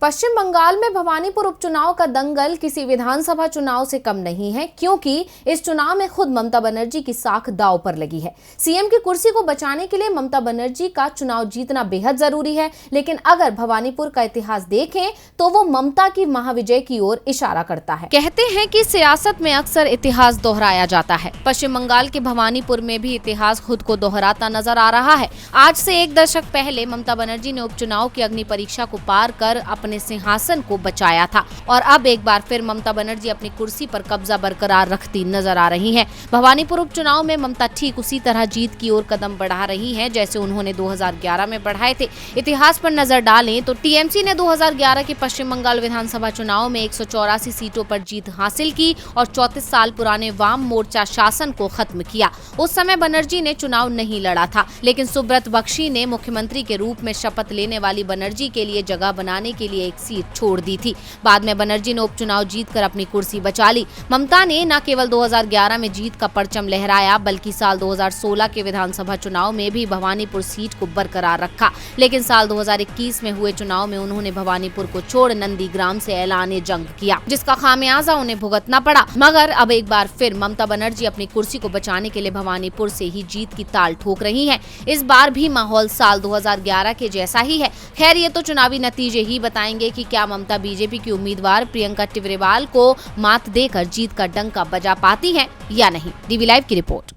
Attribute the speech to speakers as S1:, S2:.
S1: पश्चिम बंगाल में भवानीपुर उपचुनाव का दंगल किसी विधानसभा चुनाव से कम नहीं है, क्योंकि इस चुनाव में खुद ममता बनर्जी की साख दांव पर लगी है। सीएम की कुर्सी को बचाने के लिए ममता बनर्जी का चुनाव जीतना बेहद जरूरी है, लेकिन अगर भवानीपुर का इतिहास देखें तो वो ममता की महाविजय की ओर इशारा करता है। कहते हैं कि सियासत में अक्सर इतिहास दोहराया जाता है। पश्चिम बंगाल के भवानीपुर में भी इतिहास खुद को दोहराता नजर आ रहा है। आज से 1 दशक पहले ममता बनर्जी ने उपचुनाव की अग्नि परीक्षा को पार कर अपने सिंहासन को बचाया था और अब एक बार फिर ममता बनर्जी अपनी कुर्सी पर कब्जा बरकरार रखती नजर आ रही हैं। भवानीपुर उपचुनाव में ममता ठीक उसी तरह जीत की ओर कदम बढ़ा रही हैं जैसे उन्होंने 2011 में बढ़ाए थे। इतिहास पर नजर डालें तो टीएमसी ने 2011 के पश्चिम बंगाल विधानसभा चुनाव में 184 सीटों पर जीत हासिल की और 34 साल पुराने वाम मोर्चा शासन को खत्म किया। उस समय बनर्जी ने चुनाव नहीं लड़ा था, लेकिन सुब्रत बख्शी ने मुख्यमंत्री के रूप में शपथ लेने वाली बनर्जी के लिए जगह बनाने के लिए एक सीट छोड़ दी थी। बाद में बनर्जी ने उपचुनाव जीतकर अपनी कुर्सी बचा ली। ममता ने न केवल 2011 में जीत का परचम लहराया, बल्कि साल 2016 के विधानसभा चुनाव में भी भवानीपुर सीट को बरकरार रखा। लेकिन साल 2021 में हुए चुनाव में उन्होंने भवानीपुर को छोड़ नंदीग्राम से ऐलान जंग किया, जिसका खामियाजा उन्हें भुगतना पड़ा। मगर अब एक बार फिर ममता बनर्जी अपनी कुर्सी को बचाने के लिए भवानीपुर से ही जीत की ताल ठोक रही हैं। इस बार भी माहौल साल 2011 के जैसा ही है। खैर, ये तो चुनावी नतीजे ही बताएंगे कि क्या ममता बीजेपी की उम्मीदवार प्रियंका टिब्रेवाल को मात देकर जीत का डंका बजा पाती हैं या नहीं। डीवी लाइव की रिपोर्ट।